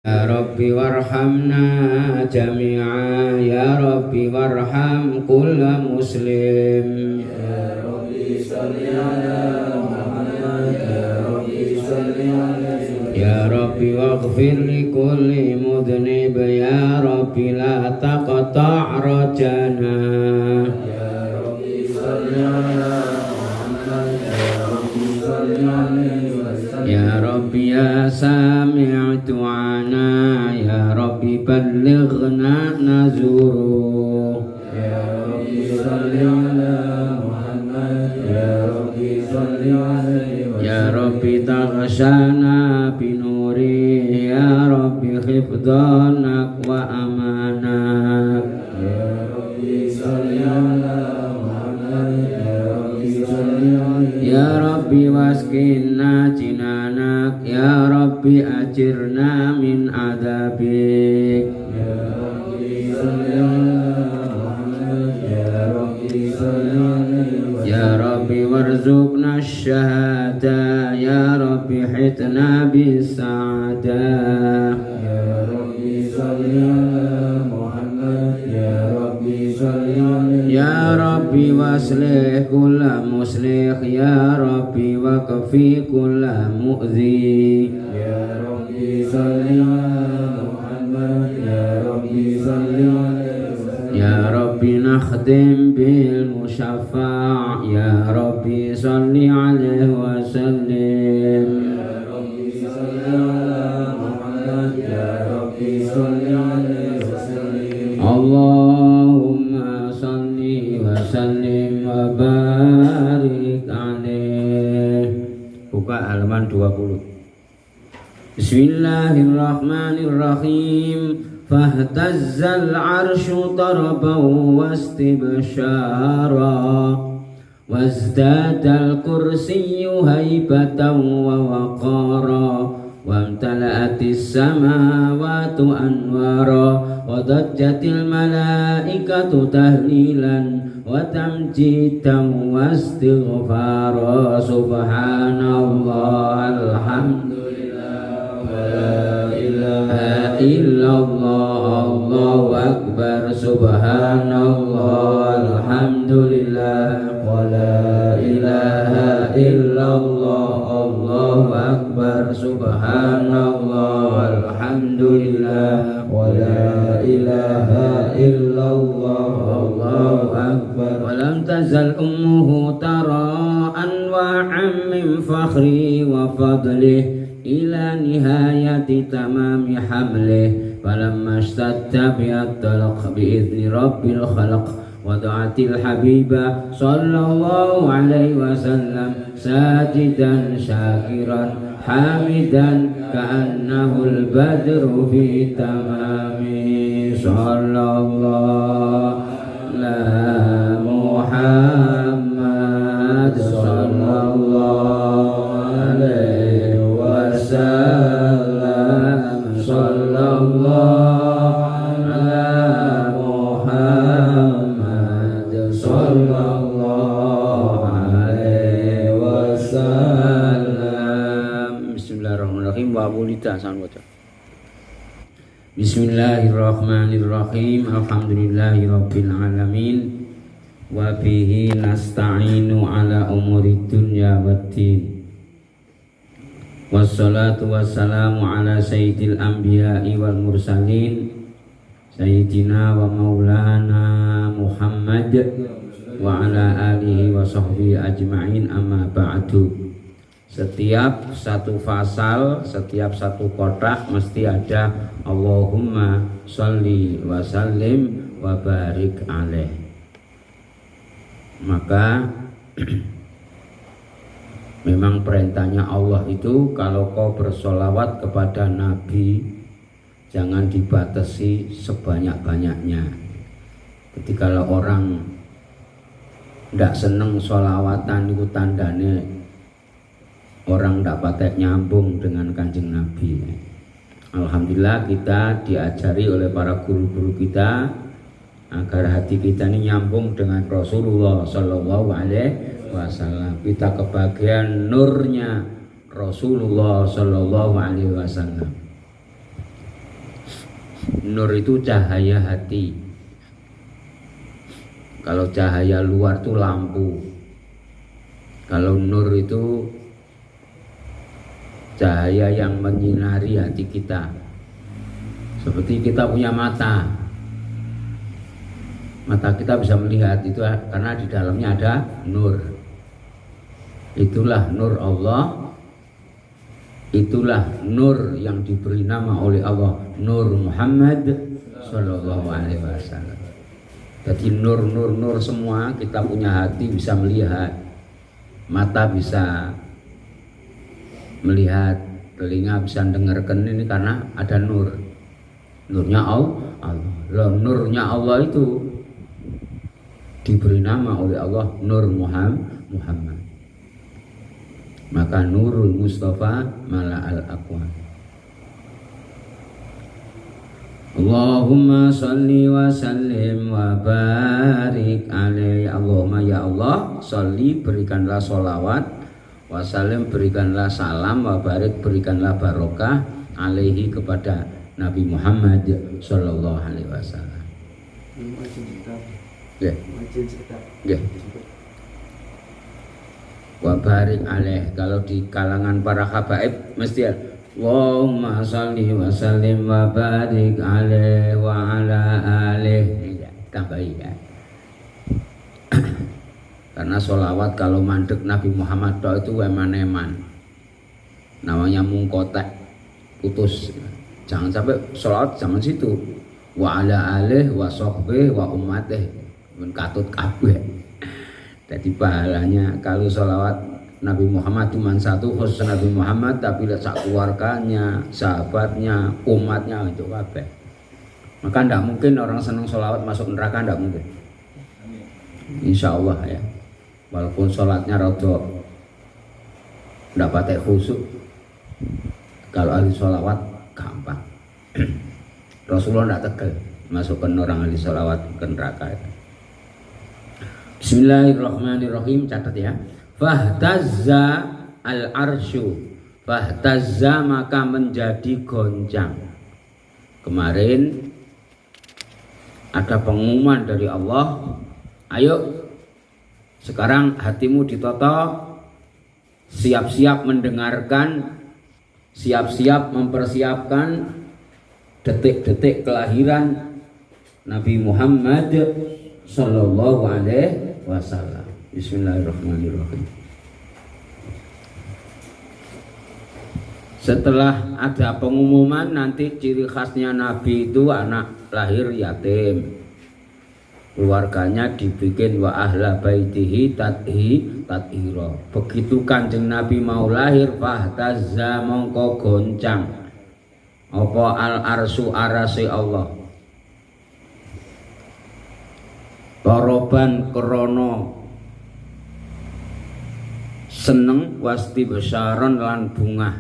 Ya Rabbi warhamna jami'a, Ya Rabbi warham kulla muslim. Ya Rabbi salli ala Muhammad, Ya Rabbi salli alaihi. Ya Rabbi waghfir li kulli mudhnib, Ya Rabbi la taqta' rajana. Ya Rabbi salli ala Muhammad, Ya Rabbi salli alaihi wasallam. Ya Rabbi ya sami' du'ana, Ya Rabbi ballighna nazuru. Ya Rabbi salli ala Muhammad, Ya Rabbi salli alaihi wasallam. Ya Rabbi taghshana binuri, Ya Rabbi khifdanak wa amanak. Ya Rabbi salli ala Muhammad, Ya Rabbi salli alaihi. Ya Rabbi waskinna jinanak, Ya Rabbi ajirna min adabik. Ya Rabbi salli ala Muhammad, Ya Rabbi salli alaihi. Ya Rabbi warzuqna syahada, Ya Rabbi hitna bisa'adah. Ya Rabbi salli ala Muhammad, Ya Rabbi salli alaihi. Ya Rabbi waslih kulla muslih, Ya Rabbi waqfi kulla mu'zi. Ya Rabbi salli ala Muhammad, Ya Rabbi salli alaihi. Ya Rabbi nakhdim bil musyaffa', Ya Rabbi salli alaihi wa sallim. Ya Rabbi salli ala Muhammad, Ya Rabbi salli alaihi wasallam. Allahumma salli wa sallim wa barik alaihi. Buka halaman 20. Bismillahirrahmanirrahim. Fahtazzal arsyu taraban wastibsyara, wazdadal kursiyyu haibatan wa waqara, wamtala'atis samawatu anwara, wa dajjatil malaikatu tahlilan wa tamjidan wa istighfara. Subhanallah alhamdulillah wa la ilaha illallah, Allahu akbar. Subhanallah alhamdulillah wa la ilaha illallah, Allahu akbar. Subhanallah alhamdulillah wa la ilaha illallah, Allahu akbar. Wa lam tazal ummuhu tara anwa'an min fakhri wa fadlih ila nihayati tamami hamlih. Falamma ishtadda bi'at-talaq bi'izni rabbil khalaq, wada'atil habiba sallallahu alaihi wasallam sajidan syakiran hamidan ka'annahul badru fi tamami. Sallallahu ala Muhammad, sallallahu alaihi wasallam, sallallahu ala Muhammad, sallallahu alaihi wasallam. Bismillahirrahmanirrahim. Wa wulida san waca. Bismillahirrahmanirrahim. Alhamdulillahirabbil alamin. Wa bihi nasta'inu ala umuri dunya waddin. Wassalatu wassalamu ala sayyidil anbiya'i wal mursalin, sayyidina wa maulana Muhammad wa ala alihi wa sahbihi ajma'in, amma ba'du. Setiap satu fasal, setiap satu kotak mesti ada Allahumma sholli wa sallim wa barik alaih. Maka memang perintahnya Allah itu kalau kau bersolawat kepada Nabi jangan dibatasi sebanyak-banyaknya. Jadi kalau orang tidak seneng solawatan itu tandanya orang tidak patek nyambung dengan Kanjeng Nabi. Alhamdulillah kita diajari oleh para guru-guru kita agar hati kita ini nyambung dengan Rasulullah Sallallahu Alaihi Wasallam. Kita kebagian nurnya Rasulullah Sallallahu Alaihi Wasallam. Nur itu cahaya hati. Kalau cahaya luar itu lampu. Kalau nur itu cahaya yang menyinari hati kita. Seperti kita punya mata. Mata kita bisa melihat itu karena di dalamnya ada nur. Itulah nur Allah. Itulah nur yang diberi nama oleh Allah, Nur Muhammad Sallallahu Alaihi Wasallam. Jadi nur semua, kita punya hati bisa melihat, mata bisa melihat, telinga bisa dengarkan, ini karena ada nur. Nurnya Allah. Nurnya Allah itu diberi nama oleh Allah Nur Muhammad. Maka Nurul Mustafa Mala'al Aqwan. Allahumma salli wa sallim wa barik alaihi. Allahumma ya Allah, salli berikanlah sholawat, wa sallim berikanlah salam, wa barik berikanlah barokah alaihi kepada Nabi Muhammad sallallahu alaihi wasallam. Wa barik alaih. Kalau di kalangan para habaib mesti Allahumma sholli wa sallim wa barik alaih wa ala alih. Tambahi ya. Karena sholawat kalau mandek Nabi Muhammad itu eman-eman, namanya mungkotek, putus. Jangan sampai sholawat zaman situ. Wa ala alih wa sahbih wa umatih katut kabeh. Jadi pahalanya kalau sholawat Nabi Muhammad cuma satu, khusus Nabi Muhammad, tapi lihat sak keluarganya, sahabatnya, umatnya itu kabeh. Maka tidak mungkin orang senang sholawat masuk neraka, tidak mungkin. Insya Allah ya. Walaupun sholatnya rada tidak pakai khusyuk, kalau ahli sholawat gampang. Rasulullah tidak tegal masukkan orang ahli sholawat ke neraka. Bismillahirrahmanirrahim, catat ya. Fahtazza al-arsyu, fahtazza maka menjadi goncang. Kemarin ada pengumuman dari Allah, ayo sekarang hatimu ditoto, siap-siap mendengarkan, siap-siap mempersiapkan detik-detik kelahiran Nabi Muhammad Sallallahu Alaihi Wasallam. Bismillahirrahmanirrahim. Setelah ada pengumuman, nanti ciri khasnya Nabi itu anak lahir yatim, keluarganya dibikin wa ahla baitihi tathira. Begitu Kanjeng Nabi mau lahir, fahtazza mongko goncang apa al arsu arase Allah. Toroban krono seneng, wasti besaron lan bunga,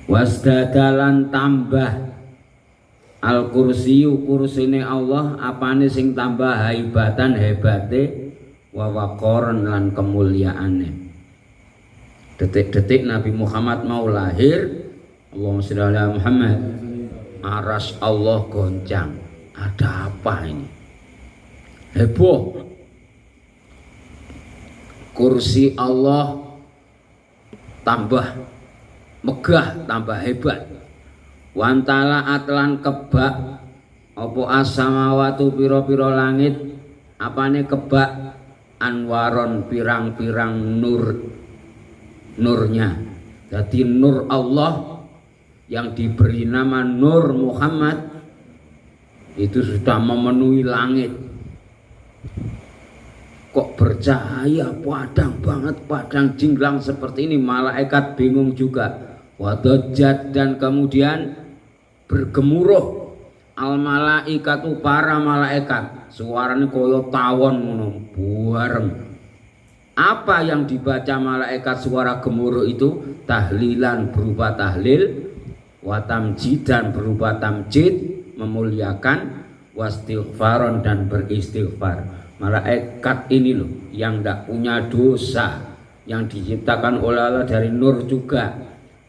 wasdadalan tambah al kursiyu kursine Allah, apane sing tambah haibatan hebate, wa waqaran lan kemuliaane. Detik-detik Nabi Muhammad mau lahir, Allahumma sholli ala Muhammad, aras Allah goncang. Ada apa ini? Heboh. Kursi Allah tambah megah, tambah hebat. Wantala atlan kebak apa as-samawatu pira-pira langit, apane kebak anwaron pirang-pirang nurnya. Jadi nur Allah yang diberi nama Nur Muhammad itu sudah memenuhi langit. Kok bercahaya padang banget, padang jinglang seperti ini, malaikat bingung juga. Wadajat dan kemudian bergemuruh al malaikatu para malaikat, suaranya koyo tawon ngono bareng. Apa yang dibaca malaikat suara gemuruh itu? Tahlilan berupa tahlil, wa tamjidan berupa tamjid memuliakan, wastighfaron dan beristighfar. Malaikat ini loh yang tidak punya dosa, yang diciptakan oleh Allah dari nur juga,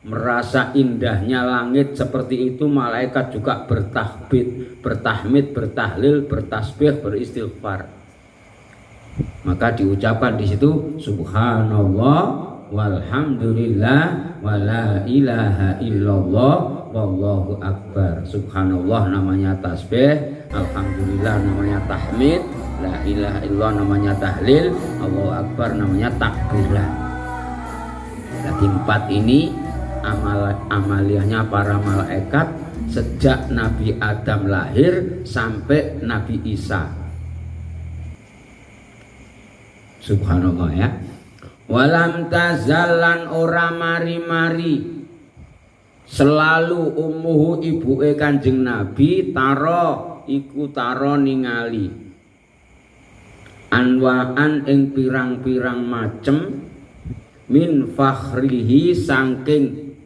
merasa indahnya langit seperti itu, malaikat juga bertahmid, bertahlil, bertasbih, beristighfar. Maka diucapkan di situ subhanallah walhamdulillah wala ilaha illallah wallahu akbar. Subhanallah namanya tasbih, alhamdulillah namanya tahmid, la ilaha illallah namanya tahlil, Allahu akbar namanya takbiran. Jadi 4 ini amaliyahnya para malaikat sejak Nabi Adam lahir sampai Nabi Isa. Subhanallah ya. Walam tazalan ora mari-mari selalu ummuhu ibuke Kanjeng Nabi taro ningali anwaan ing pirang-pirang macem min fakhrihi saking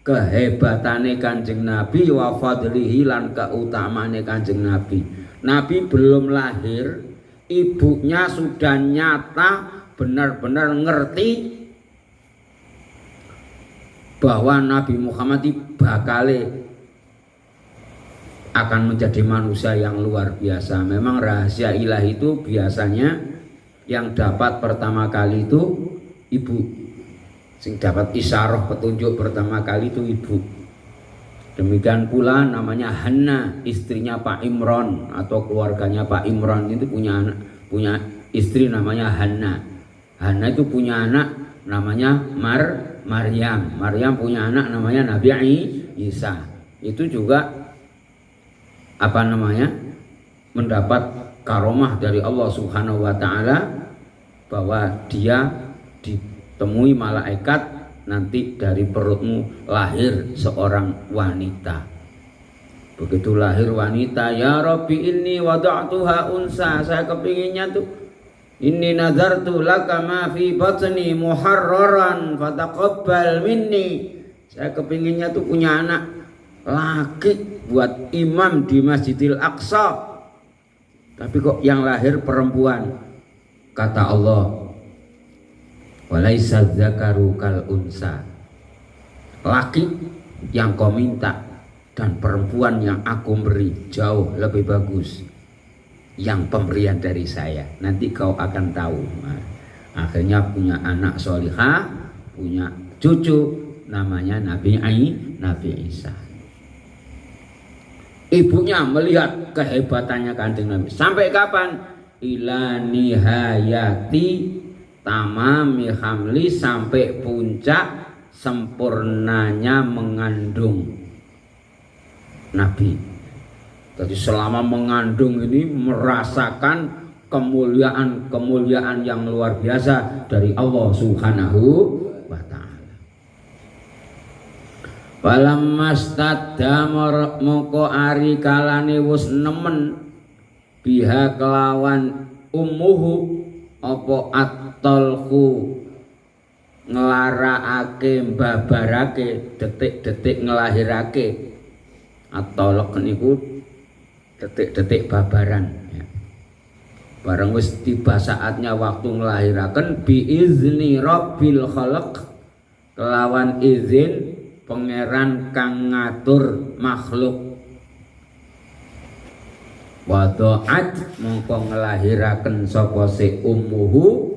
kehebatane Kanjeng Nabi wa fadlihi lan keutamane Kanjeng Nabi. Nabi belum lahir, ibunya sudah nyata benar-benar ngerti bahwa Nabi Muhammad bakal akan menjadi manusia yang luar biasa. Memang rahasia ilahi itu biasanya yang dapat pertama kali itu ibu, sing dapat isyarah petunjuk pertama kali itu ibu. Demikian pula namanya Hanna, istrinya Pak Imran atau keluarganya Pak Imran itu punya istri namanya Hanna. Hanna itu punya anak namanya Maryam. Maryam punya anak namanya Nabi Isa. Itu juga mendapat karomah dari Allah Subhanahu wa taala bahwa dia ditemui malaikat nanti dari perutmu lahir seorang wanita. Begitu lahir wanita, ya Rabbi inni wada'tuha unsa, saya kepinginnya tuh inni nazartu laka ma fi batni muharraran fataqabbal minni. Saya kepinginnya tuh punya anak laki buat imam di Masjidil Aqsa, tapi kok yang lahir perempuan. Kata Allah, walaisa dzakaru kal unsa, laki yang kau minta dan perempuan yang aku beri jauh lebih bagus yang pemberian dari saya. Nanti kau akan tahu. Nah, akhirnya punya anak solihah, punya cucu namanya Nabi Isa. Ibunya melihat kehebatannya Kanjeng Nabi sampai kapan? Ila nihayati tamami hamli, sampai puncak sempurnanya mengandung Nabi. Jadi selama mengandung ini merasakan kemuliaan yang luar biasa dari Allah Subhanahu wa ta'ala. Walamastadda moko ari kalane wis nemen biha kelawan ummuhu apa at-talqu nglarakake mbabarake detik-detik ngelahirake. At-talq niku detik-detik babaran ya. Bareng wis tiba saatnya waktu ngelahiraken biizni rabbil khalaq, kelawan izin pangeran kang ngatur makhluk. Wada'at mongko ngelahiraken sapa si ummuhu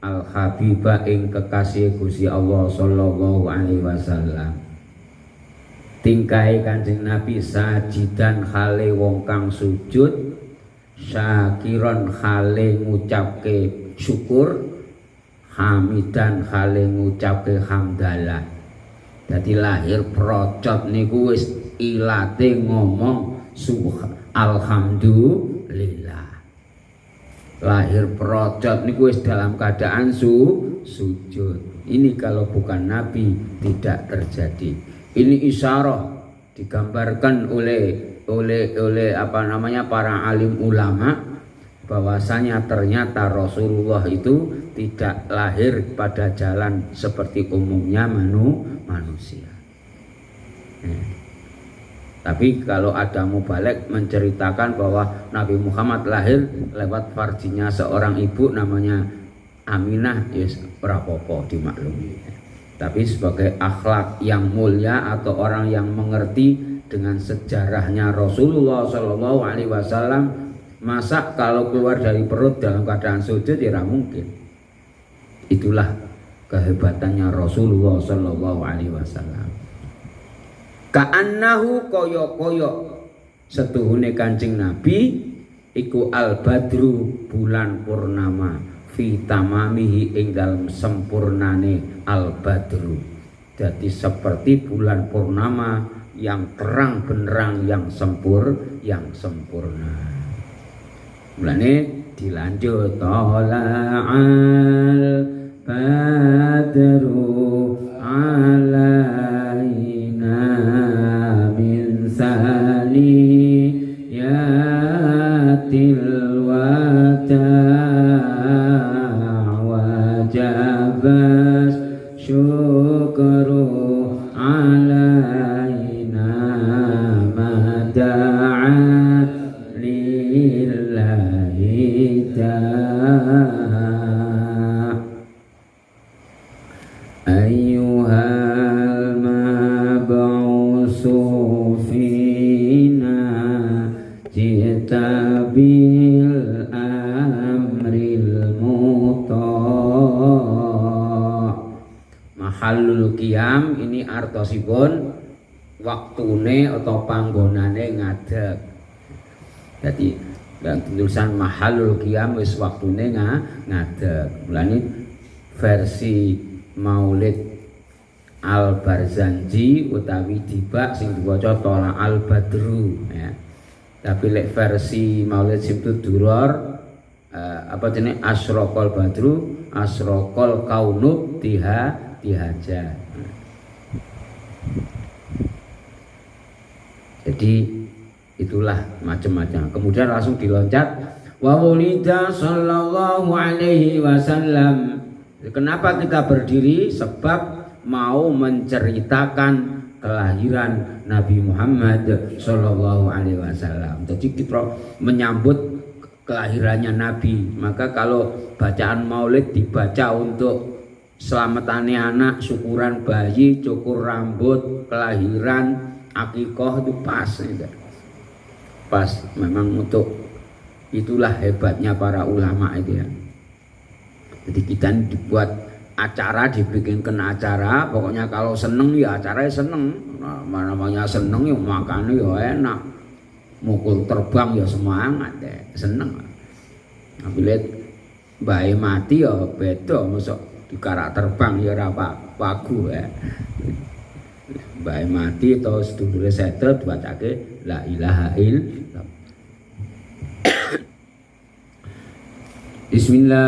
al habiba ing kekasih Gusti Allah sallallahu alaihi wasallam. Tingkai Kanjeng Nabi sajidan hale wong kang sujud, syakiron hale ngucapke syukur, hamidan hale ngucapke hamdalah. Jadi lahir procot niku wis ilate ngomong alhamdulillah. Lahir procot niku wis dalam keadaan sujud. Ini kalau bukan Nabi tidak terjadi. Ini isyarah digambarkan oleh para alim ulama bahwasanya ternyata Rasulullah itu tidak lahir pada jalan seperti umumnya manusia. Tapi kalau ada mubalek menceritakan bahwa Nabi Muhammad lahir lewat farjinya seorang ibu namanya Aminah, yes, rapopo dimaklumi. tapi sebagai akhlak yang mulia atau orang yang mengerti dengan sejarahnya Rasulullah Shallallahu Alaihi Wasallam. Masa kalau keluar dari perut dalam keadaan sujud tidak mungkin. Itulah kehebatannya Rasulullah Shallallahu Alaihi Wasallam. Ka'annahu koyo setuhune Kanjeng Nabi iku al-badru bulan purnama fi tamamihi ing dalem sempurnane al-badru. Jadi seperti bulan purnama yang terang benderang yang sempurna. Mulane dilanjut tala'al badru alaina min saniyatil wada' wajabas syukru alaina mada'a lillahi ta'ala ayyuhal mab'usu fina jita bil amril muta'. Mahallul qiyam ini artosipun waktune atau panggonane ngadeg. Jadi dan tulisan mahallul qiyam wis waktune ngadeg. Mulane versi Maulid Al-Barzanji utawi dibak sing diwaca Tola Al-Badru ya. Tapi lek versi Maulid Simtud Duror apa jenenge Asraqal Badru Asraqal Kaunub Tihaja. Jadi itulah macam-macam. Kemudian langsung diloncat wa wulida sallallahu alaihi wasallam. Kenapa kita berdiri? Sebab mau menceritakan kelahiran Nabi Muhammad sallallahu alaihi wasallam. Jadi kita menyambut kelahirannya Nabi. Maka kalau bacaan Maulid dibaca untuk selamatane anak, syukuran bayi, cukur rambut, kelahiran, akikoh itu pas ya. Pas memang untuk itulah hebatnya para ulama itu ya. Jadi kita dibuat acara, dibikinkan acara, pokoknya kalau seneng ya acaranya seneng. Nah, namanya seneng ya makannya ya enak, mukul terbang ya semangat ya, seneng. Nah, bila bayi mati ya beda, masuk di karak terbang ya rapa pagu ya. Bayi mati terus dulure setet bacake la ilaha illallah. Bismillah.